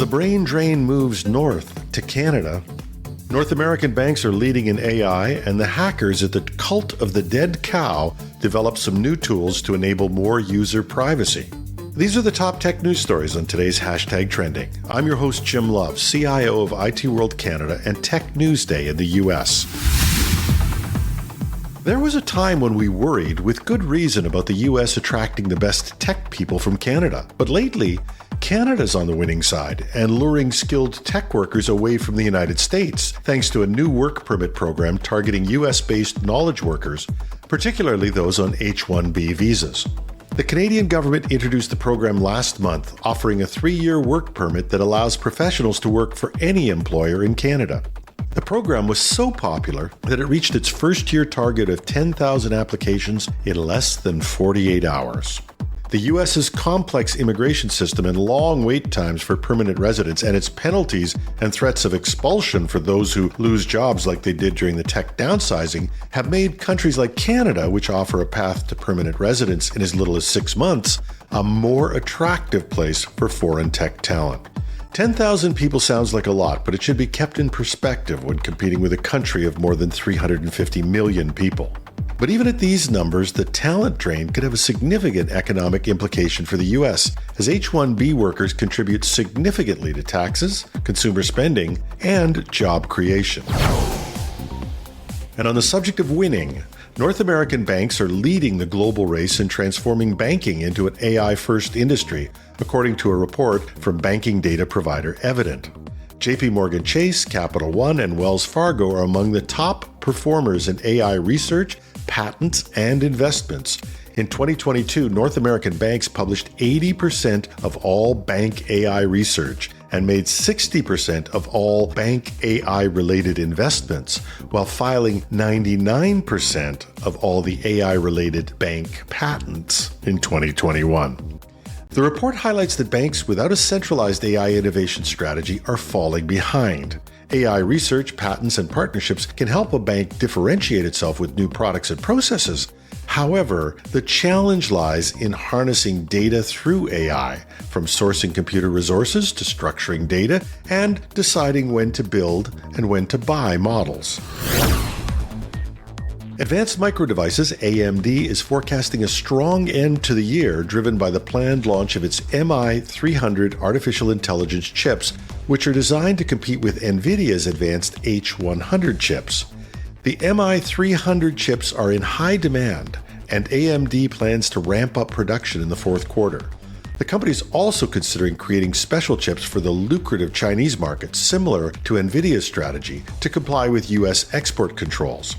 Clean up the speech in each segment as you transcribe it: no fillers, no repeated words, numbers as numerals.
the brain drain moves north to Canada, North American banks are leading in AI, and the hackers at the Cult of the Dead Cow develop some new tools to enable more user privacy. These are the top tech news stories on today's Hashtag Trending. I'm your host, Jim Love, CIO of IT World Canada and Tech News Day in the US. There was a time when we worried, with good reason, about the US attracting the best tech people from Canada. But lately, Canada's on the winning side and luring skilled tech workers away from the United States, thanks to a new work permit program targeting US-based knowledge workers, particularly those on H-1B visas. The Canadian government introduced the program last month, offering a 3-year work permit that allows professionals to work for any employer in Canada. The program was so popular that it reached its first-year target of 10,000 applications in less than 48 hours. The U.S.'s complex immigration system and long wait times for permanent residents and its penalties and threats of expulsion for those who lose jobs like they did during the tech downsizing have made countries like Canada, which offer a path to permanent residence in as little as 6 months, a more attractive place for foreign tech talent. 10,000 people sounds like a lot, but it should be kept in perspective when competing with a country of more than 350 million people. But even at these numbers, the talent drain could have a significant economic implication for the U.S., as H-1B workers contribute significantly to taxes, consumer spending, and job creation. And on the subject of winning, North American banks are leading the global race in transforming banking into an AI-first industry, according to a report from banking data provider Evident. JP Morgan Chase, Capital One, and Wells Fargo are among the top performers in AI research, patents, and investments. In 2022, North American banks published 80% of all bank AI research and made 60% of all bank AI-related investments, while filing 99% of all the AI-related bank patents in 2021. The report highlights that banks without a centralized AI innovation strategy are falling behind. AI research, patents, and partnerships can help a bank differentiate itself with new products and processes. However, the challenge lies in harnessing data through AI, from sourcing computer resources to structuring data and deciding when to build and when to buy models. Advanced Micro Devices, AMD, is forecasting a strong end to the year, driven by the planned launch of its MI300 artificial intelligence chips, which are designed to compete with NVIDIA's advanced H100 chips. The MI300 chips are in high demand, and AMD plans to ramp up production in the fourth quarter. The company is also considering creating special chips for the lucrative Chinese market, similar to NVIDIA's strategy, to comply with U.S. export controls.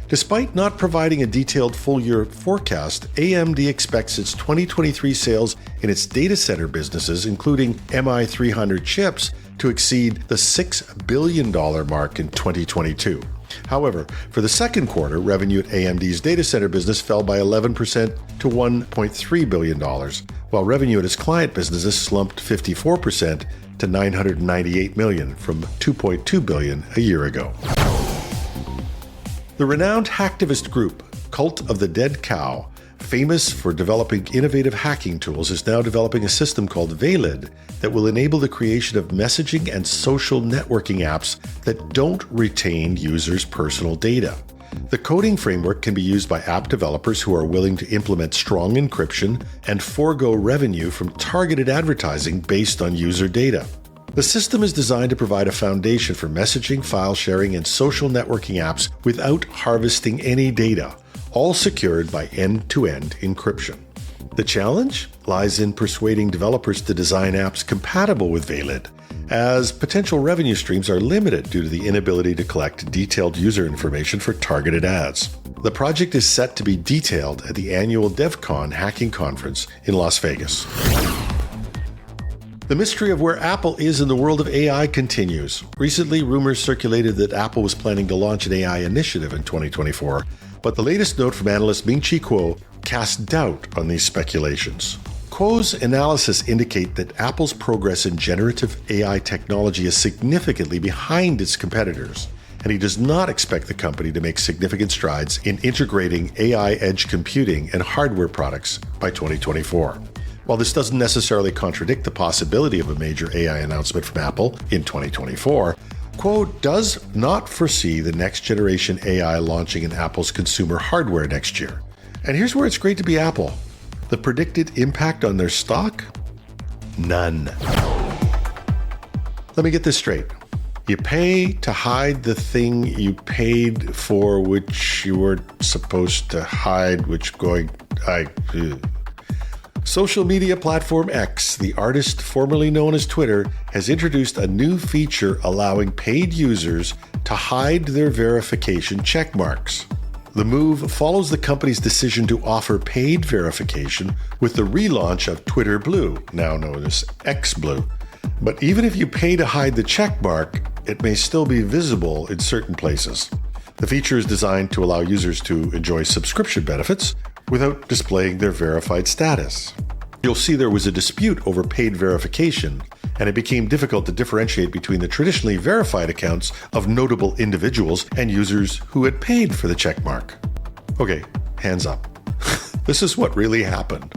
Despite not providing a detailed full-year forecast, AMD expects its 2023 sales in its data center businesses, including MI300 chips, to exceed the $6 billion mark in 2022. However, for the second quarter, revenue at AMD's data center business fell by 11% to $1.3 billion, while revenue at its client businesses slumped 54% to $998 million from $2.2 billion a year ago. The renowned hacktivist group, Cult of the Dead Cow, famous for developing innovative hacking tools, is now developing a system called Veiled that will enable the creation of messaging and social networking apps that don't retain users' personal data. The coding framework can be used by app developers who are willing to implement strong encryption and forego revenue from targeted advertising based on user data. The system is designed to provide a foundation for messaging, file sharing, and social networking apps without harvesting any data, all secured by end-to-end encryption. The challenge lies in persuading developers to design apps compatible with Veiled, as potential revenue streams are limited due to the inability to collect detailed user information for targeted ads. The project is set to be detailed at the annual DevCon hacking conference in Las Vegas. The mystery of where Apple is in the world of AI continues. Recently, rumors circulated that Apple was planning to launch an AI initiative in 2024, but the latest note from analyst Ming-Chi Kuo cast doubt on these speculations. Kuo's analysis indicate that Apple's progress in generative AI technology is significantly behind its competitors, and he does not expect the company to make significant strides in integrating AI edge computing and hardware products by 2024. While this doesn't necessarily contradict the possibility of a major AI announcement from Apple in 2024, Kuo does not foresee the next generation AI launching in Apple's consumer hardware next year. And here's where it's great to be Apple. The predicted impact on their stock? None. Let me get this straight. You pay to hide the thing you paid for, which you were supposed to hide, Social media platform X, the artist formerly known as Twitter, has introduced a new feature allowing paid users to hide their verification checkmarks. The move follows the company's decision to offer paid verification with the relaunch of Twitter Blue, now known as X Blue. But even if you pay to hide the checkmark, it may still be visible in certain places. The feature is designed to allow users to enjoy subscription benefits without displaying their verified status. You'll see there was a dispute over paid verification, and it became difficult to differentiate between the traditionally verified accounts of notable individuals and users who had paid for the checkmark. Okay, hands up. This is what really happened.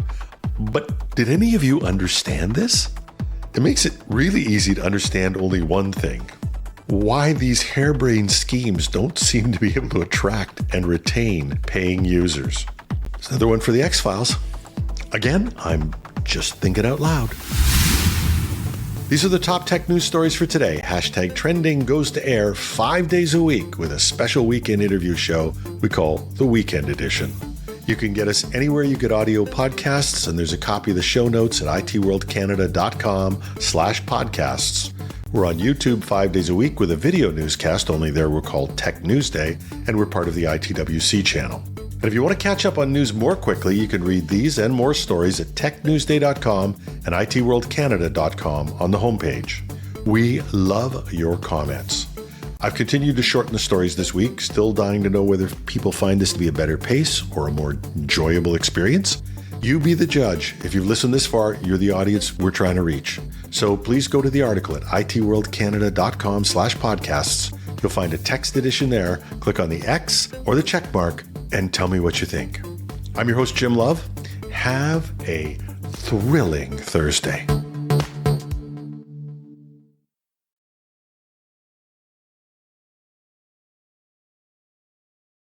But did any of you understand this? It makes it really easy to understand only one thing: why these harebrained schemes don't seem to be able to attract and retain paying users. It's another one for the X-Files. Again, I'm just thinking out loud. These are the top tech news stories for today. #Trending goes to air 5 days a week with a special weekend interview show we call the Weekend Edition. You can get us anywhere you get audio podcasts, and there's a copy of the show notes at itworldcanada.com/podcasts. We're on YouTube 5 days a week with a video newscast, only there we're called Tech News Day, and we're part of the ITWC channel. And if you want to catch up on news more quickly, you can read these and more stories at technewsday.com and itworldcanada.com on the homepage. We love your comments. I've continued to shorten the stories this week, still dying to know whether people find this to be a better pace or a more enjoyable experience. You be the judge. If you've listened this far, you're the audience we're trying to reach. So please go to the article at itworldcanada.com/podcasts. You'll find a text edition there. Click on the X or the check mark and tell me what you think. I'm your host, Jim Love. Have a thrilling Thursday.